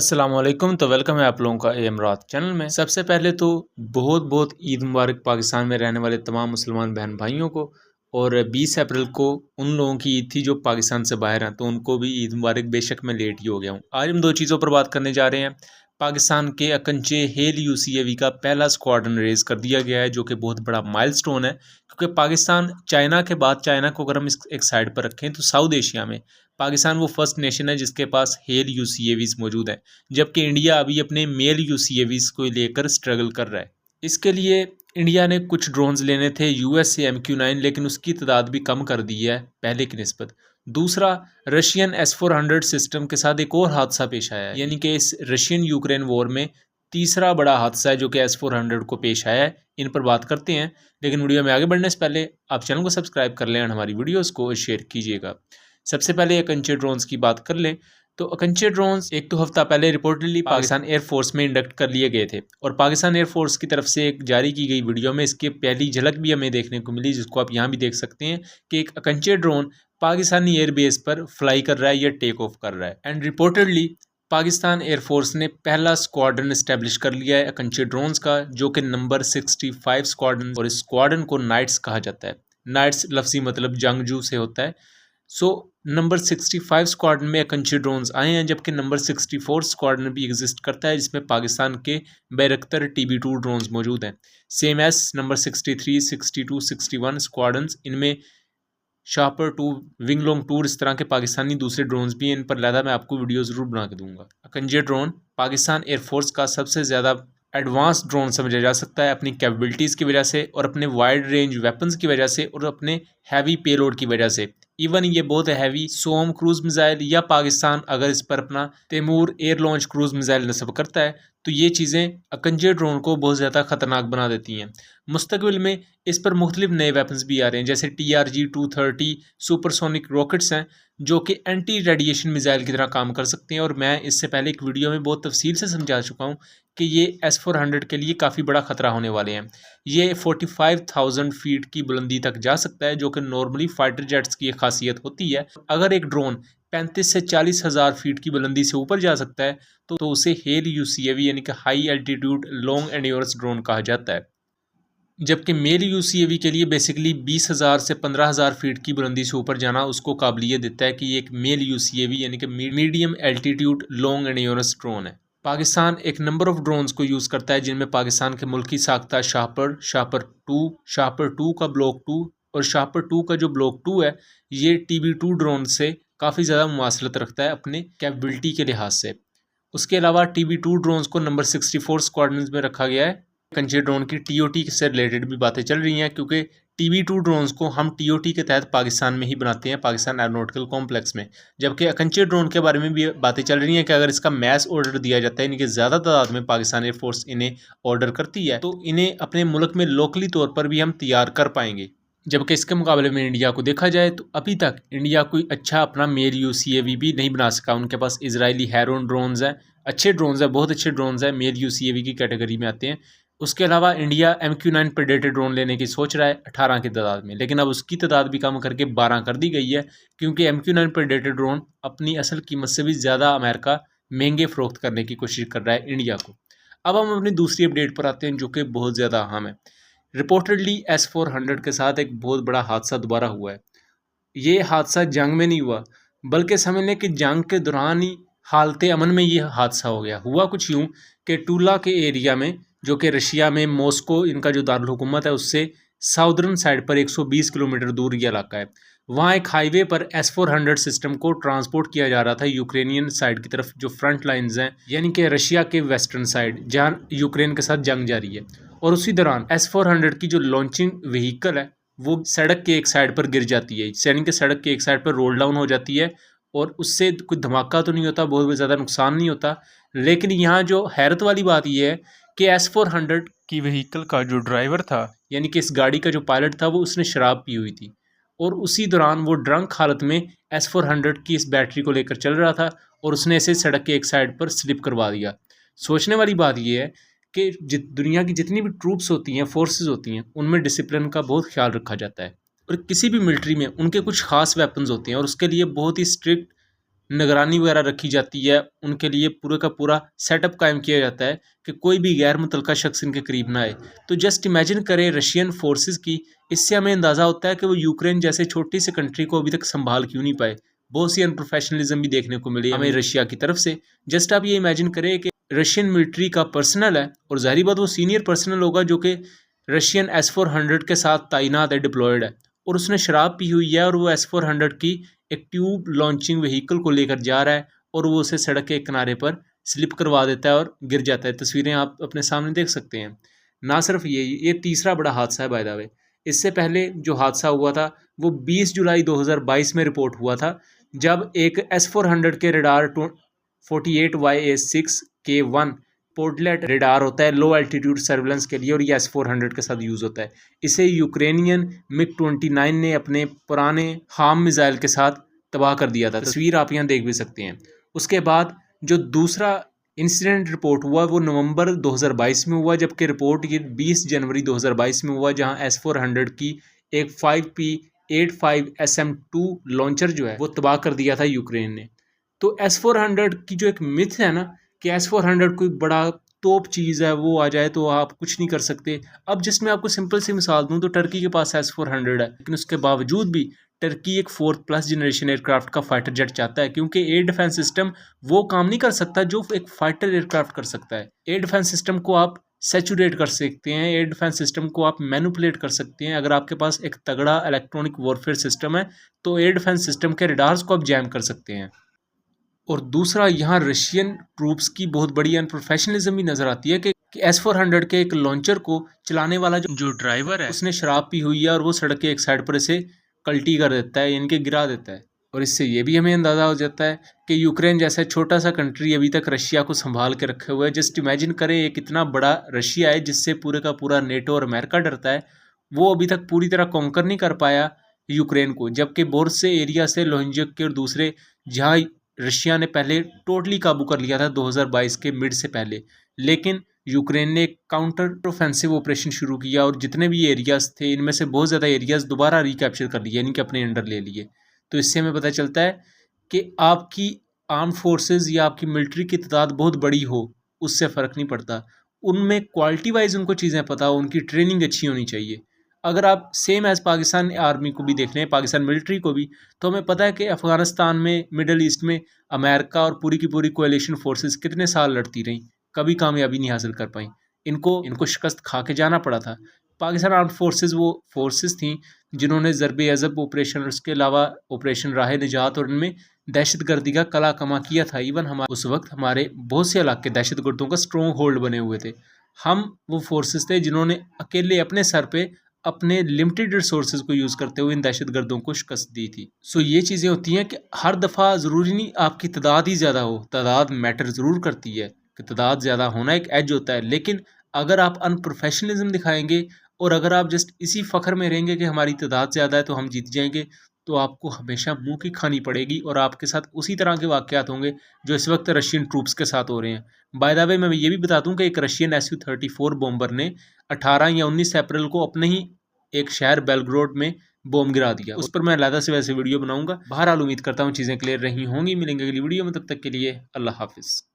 अस्सलाम वालेकुम। तो वेलकम है आप लोगों का एम रात चैनल में। सबसे पहले तो बहुत बहुत ईद मुबारक पाकिस्तान में रहने वाले तमाम मुसलमान बहन भाइयों को। और 20 अप्रैल को उन लोगों की ईद थी जो पाकिस्तान से बाहर हैं, तो उनको भी ईद मुबारक। बेशक मैं लेट ही हो गया हूँ। आज हम दो चीज़ों पर बात करने जा रहे हैं। पाकिस्तान के अकंचे हेल यूसीएवी का पहला स्क्वाड्रन रेज कर दिया गया है, जो कि बहुत बड़ा माइलस्टोन है, क्योंकि पाकिस्तान चाइना के बाद, चाइना को अगर हम एक साइड पर रखें तो साउथ एशिया में पाकिस्तान वो फर्स्ट नेशन है जिसके पास हेल यूसीएवीज मौजूद हैं, जबकि इंडिया अभी अपने मेल यूसीएवीज को लेकर स्ट्रगल कर रहा है। इसके लिए इंडिया ने कुछ ड्रोन्स लेने थे यूएस से MQ9, लेकिन उसकी तादाद भी कम कर दी है पहले की निस्बत। दूसरा, रशियन S-400 सिस्टम के साथ एक और हादसा पेश आया है, यानी कि इस रशियन यूक्रेन वॉर में तीसरा बड़ा हादसा है जो कि S-400 को पेश आया है। इन पर बात करते हैं, लेकिन वीडियो में आगे बढ़ने से पहले आप चैनल को सब्सक्राइब कर लें और हमारी वीडियोस को शेयर कीजिएगा। सबसे पहले अकंचे ड्रोन्स की बात कर लें तो अकंचे ड्रोन्स एक दो हफ्ता पहले रिपोर्टेडली पाकिस्तान एयरफोर्स में इंडक्ट कर लिए गए थे, और पाकिस्तान एयरफोर्स की तरफ से एक जारी की गई वीडियो में इसकी पहली झलक भी हमें देखने को मिली, जिसको आप यहाँ भी देख सकते हैं कि एक अकंचे ड्रोन पाकिस्तानी एयरबेस पर फ्लाई कर रहा है या टेक ऑफ कर रहा है। एंड रिपोर्टेडली पाकिस्तान एयरफोर्स ने पहला स्क्वाड्रन इस्टेब्लिश कर लिया है अकंचे ड्रोन्स का, जो कि नंबर 65 स्क्वाड्रन, और इस स्क्वाड्रन को नाइट्स कहा जाता है। नाइट्स लफ्जी मतलब जंगजू से होता है। नंबर 65 स्क्वाड्रन में अकंचे ड्रोन्स आए हैं, जबकि नंबर 64 स्क्वाड्रन भी एग्जिस्ट करता है, जिसमें पाकिस्तान के बैरक्तर TB2 ड्रोन्स मौजूद हैं। सेम एस नंबर 63, 62, 61 स्क्वाड्रन्स, इनमें शापर 2, विंगलोंग 2 इस तरह के पाकिस्तानी दूसरे ड्रोन्स भी हैं। इन पर लहदा मैं आपको वीडियो ज़रूर बना के दूंगा। अकंजे ड्रोन पाकिस्तान एयरफोर्स का सबसे ज़्यादा एडवांस ड्रोन समझा जा सकता है, अपनी कैपेबिलिटीज़ की वजह से और अपने वाइड रेंज वेपन्स की वजह से और अपने हैवी पेलोड की वजह से। इवन ये बहुत हैवी सोम क्रूज मिसाइल, या पाकिस्तान अगर इस पर अपना Taimur air launch cruise missile नस्ब करता है तो ये चीज़ें अकंजे ड्रोन को बहुत ज़्यादा ख़तरनाक बना देती हैं। मुस्तकबिल में इस पर मुख्तलिफ नए वेपन्स भी आ रहे हैं, जैसे TRG-230 सुपरसोनिक रॉकेट्स हैं, जो कि एंटी रेडिएशन मिसाइल की तरह काम कर सकते हैं। और मैं इससे पहले एक वीडियो में बहुत तफसील से समझा चुका हूँ कि ये S-400 के लिए काफ़ी बड़ा ख़तरा होने वाले हैं। ये 45,000 फीट की बुलंदी तक जा सकता है, जो कि नॉर्मली फाइटर जेट्स की एक खासियत होती है। अगर एक ड्रोन 35 से 40 हज़ार फीट की बुलंदी से ऊपर जा सकता है तो उसे हेल यूसीएवी यानी कि high altitude long endurance drone कहा जाता है। जबकि मेल यूसीएवी के लिए बेसिकली 20,000 से 15,000 फीट की बुलंदी से ऊपर जाना उसको काबिलियत देता है कि ये एक मेल यूसीएवी यानी कि medium altitude long endurance drone है। पाकिस्तान एक नंबर ऑफ ड्रोन्स को यूज़ करता है, जिनमें पाकिस्तान के मुल्की साख्ता शापर 2 का ब्लॉक 2 और शापर 2 का जो ब्लॉक 2 है ये TB2 ड्रोन से काफ़ी ज़्यादा मुमासलत रखता है अपने कैपेबिलिटी के लिहाज से। उसके अलावा TB2 ड्रोन्स को नंबर 64 स्क्वाड्रन में रखा गया है। कंचे ड्रोन की TOT से रिलेटेड भी बातें चल रही हैं, क्योंकि TB2 ड्रोन्स को हम TOT के तहत पाकिस्तान में ही बनाते हैं, पाकिस्तान एरोनॉटिकल कॉम्प्लेक्स में। जबकि अकंचे ड्रोन के बारे में भी बातें चल रही हैं कि अगर इसका मैस ऑर्डर दिया जाता है, यानी कि ज़्यादा तादाद में पाकिस्तान एयरफोर्स इन्हें ऑर्डर करती है, तो इन्हें अपने मुल्क में लोकली तौर पर भी हम तैयार कर पाएंगे। जबकि इसके मुकाबले में इंडिया को देखा जाए तो अभी तक इंडिया कोई अच्छा अपना मेल यूसीएवी भी नहीं बना सका। उनके पास इजरायली हैरोन ड्रोन्स हैं, अच्छे ड्रोन्स हैं, बहुत अच्छे ड्रोन्स हैं, मेल यूसीएवी की कैटेगरी में आते हैं। उसके अलावा इंडिया MQ9 प्रेडेटर ड्रोन लेने की सोच रहा है 18 की तादाद में, लेकिन अब उसकी तादाद भी कम करके 12 कर दी गई है, क्योंकि MQ9 प्रेडेटर ड्रोन अपनी असल कीमत से भी ज़्यादा अमेरिका महंगे फ़रोख्त करने की कोशिश कर रहा है इंडिया को। अब हम अपनी दूसरी अपडेट पर आते हैं, जो कि बहुत ज़्यादा अहम है। रिपोर्टेडली S-400 के साथ एक बहुत बड़ा हादसा दोबारा हुआ है। ये हादसा जंग में नहीं हुआ, बल्कि समझ लें कि जंग के दौरान ही हालत अमन में ये हादसा हो गया। हुआ कुछ यूँ कि टूला के एरिया में, जो कि रशिया में मॉस्को इनका जो दारुल हुकूमत है उससे साउदर्न साइड पर 120 किलोमीटर दूर ये इलाका है। वहाँ एक हाईवे पर S-400 सिस्टम को ट्रांसपोर्ट किया जा रहा था यूक्रेनियन साइड की तरफ, जो फ्रंट लाइन्स हैं, यानी कि रशिया के वेस्टर्न साइड जहाँ यूक्रेन के साथ जंग जारी है। और उसी दौरान S-400 की जो लॉन्चिंग व्हीकल है वो सड़क के एक साइड पर गिर जाती है, यानी कि सड़क के एक साइड पर रोल डाउन हो जाती है, और उससे कोई धमाका तो नहीं होता, बहुत ज़्यादा नुकसान नहीं होता। लेकिन यहाँ जो हैरत वाली बात यह है कि S-400 की व्हीकल का जो ड्राइवर था, यानी कि इस गाड़ी का जो पायलट था, वो उसने शराब पी हुई थी, और उसी दौरान वो ड्रंक हालत में S-400 की इस बैटरी को लेकर चल रहा था, और उसने इसे सड़क के एक साइड पर स्लिप करवा दिया। सोचने वाली बात यह है कि दुनिया की जितनी भी ट्रूप्स होती हैं, फोर्सेस होती हैं, उनमें डिसिप्लिन का बहुत ख्याल रखा जाता है, और किसी भी मिलिट्री में उनके कुछ खास वेपन्स होते हैं और उसके लिए बहुत ही स्ट्रिक्ट निगरानी वगैरह रखी जाती है, उनके लिए पूरे का पूरा सेटअप कायम किया जाता है कि कोई भी गैर मुतल्लका शख्स इनके करीब ना आए। तो जस्ट इमेजिन करें रशियन फोर्सेस की, इससे हमें अंदाज़ा होता है कि वो यूक्रेन जैसे छोटी सी कंट्री को अभी तक संभाल क्यों नहीं पाए। बहुत सी अनप्रोफेशनलिज्म भी देखने को मिली हमें रशिया की तरफ से। जस्ट आप ये इमेजिन करें कि रशियन मिलिट्री का पर्सनल है, और जाहिर बात वो सीनियर पर्सनल होगा जो कि रशियन S-400 के साथ तैनात है, डिप्लॉयड है, और उसने शराब पी हुई है और वो S-400 की एक ट्यूब लॉन्चिंग व्हीकल को लेकर जा रहा है और वो उसे सड़क के किनारे पर स्लिप करवा देता है और गिर जाता है। तस्वीरें आप अपने सामने देख सकते हैं। ना सिर्फ ये तीसरा बड़ा हादसा है बाय द वे। इससे पहले जो हादसा हुआ था वो 20 जुलाई 2022 में रिपोर्ट हुआ था, जब एक S-400 के रडार 48YA6K1 पोर्टलेट रेडार होता है लो एल्टीट्यूड सर्विलेंस के लिए, और ये S-400 के साथ यूज़ होता है। इसे यूक्रेनियन MiG-29 ने अपने पुराने हार्म मिसाइल के साथ तबाह कर दिया था। तस्वीर आप यहाँ देख भी सकते हैं। उसके बाद जो दूसरा इंसिडेंट रिपोर्ट हुआ वो नवंबर 2022 में हुआ, जबकि रिपोर्ट ये 20 जनवरी 2022 में हुआ, जहाँ S-400 की एक 5P85 SM-2 लॉन्चर जो है वो तबाह कर दिया था यूक्रेन ने। तो S-400 की जो एक मिथ है ना कि S-400 कोई बड़ा तोप चीज़ है, वो आ जाए तो आप कुछ नहीं कर सकते। अब जिसमें आपको सिंपल सी मिसाल दूं तो टर्की के पास S-400 है, लेकिन उसके बावजूद भी टर्की एक 4th+ जनरेशन एयरक्राफ्ट का फाइटर जेट चाहता है, क्योंकि एयर डिफेंस सिस्टम वो काम नहीं कर सकता जो एक फाइटर एयरक्राफ्ट कर सकता है। एयर डिफेंस सिस्टम को आप सैचुरेट कर सकते हैं, एयर डिफेंस सिस्टम को आप मैनिपुलेट कर सकते हैं। अगर आपके पास एक तगड़ा इलेक्ट्रॉनिक वॉरफेयर सिस्टम है तो एयर डिफेंस सिस्टम के रडार्स को आप जैम कर सकते हैं। और दूसरा, यहाँ रशियन ट्रूप्स की बहुत बड़ी अनप्रोफेशनलिज्म भी नजर आती है कि S-400 के एक लॉन्चर को चलाने वाला जो ड्राइवर है उसने शराब पी हुई है और वो सड़क के एक साइड पर इसे कल्टी कर देता है, यानी कि गिरा देता है। और इससे ये भी हमें अंदाज़ा हो जाता है कि यूक्रेन जैसा छोटा सा कंट्री अभी तक रशिया को संभाल के रखे हुए है। जस्ट इमेजिन करें एक इतना बड़ा रशिया है जिससे पूरे का पूरा नेटो और अमेरिका डरता है, वो अभी तक पूरी तरह कॉन्कर नहीं कर पाया यूक्रेन को, जबकि बोर्स से एरिया से लोहिंजक के और दूसरे जहाँ रशिया ने पहले टोटली काबू कर लिया था 2022 के मिड से पहले, लेकिन यूक्रेन ने एक काउंटर ऑफेंसिव ऑपरेशन शुरू किया और जितने भी एरियाज थे इनमें से बहुत ज़्यादा एरियाज दोबारा रिकैप्चर कर लिए, यानी कि अपने अंडर ले लिए। तो इससे हमें पता चलता है कि आपकी आर्म फोर्सेस या आपकी मिलिट्री की तादाद बहुत बड़ी हो उससे फ़र्क नहीं पड़ता, उनमें क्वालिटी वाइज उनको चीज़ें पता हो, उनकी ट्रेनिंग अच्छी होनी चाहिए। अगर आप सेम एज़ पाकिस्तान आर्मी को भी देख लें, पाकिस्तान मिलिट्री को भी, तो हमें पता है कि अफ़गानिस्तान में, मिडल ईस्ट में अमेरिका और पूरी की पूरी कोएलिशन फोर्सेस कितने साल लड़ती रहीं, कभी कामयाबी नहीं हासिल कर पाई। इनको शिकस्त खा के जाना पड़ा था। पाकिस्तान आर्म फोर्सेस वो फोर्सेस थी जिन्होंने ज़रबे अज़ब ऑपरेशन और उसके अलावा ऑपरेशन राह निजात और इनमें दहशत गर्दी का कला कमा किया था। इवन हमारे उस वक्त हमारे बहुत से इलाके दहशत गर्दों का स्ट्रॉन्ग होल्ड बने हुए थे। हम वो फोर्सेस थे जिन्होंने अकेले अपने सर पे अपने लिमिटेड रिसोर्सेज को यूज़ करते हुए इन दहशत गर्दों को शिकस्त दी थी। सो ये चीज़ें होती हैं कि हर दफ़ा ज़रूरी नहीं आपकी तादाद ही ज़्यादा हो, तादाद मैटर ज़रूर करती है कि तादाद ज़्यादा होना एक एज होता है, लेकिन अगर आप अनप्रोफेशनलिज्म दिखाएंगे और अगर आप जस्ट इसी फ़ख्र में रहेंगे कि हमारी तादाद ज़्यादा है तो हम जीत जाएंगे, तो आपको हमेशा मुंह की खानी पड़ेगी और आपके साथ उसी तरह के वाक़यात होंगे जो इस वक्त रशियन ट्रूप्स के साथ हो रहे हैं। बाय द वे मैं ये भी बता दूं कि एक रशियन Su-34 बॉम्बर ने 18 या 19 अप्रैल को अपने ही एक शहर बेलग्रोड में बॉम्ब गिरा दिया। उस पर मैं अलग से वैसे वीडियो बनाऊंगा। बहरहाल उम्मीद करता हूँ चीज़ें क्लियर रही होंगी। मिलेंगे अगली वीडियो में, तब तक के लिए अल्लाह हाफिज़।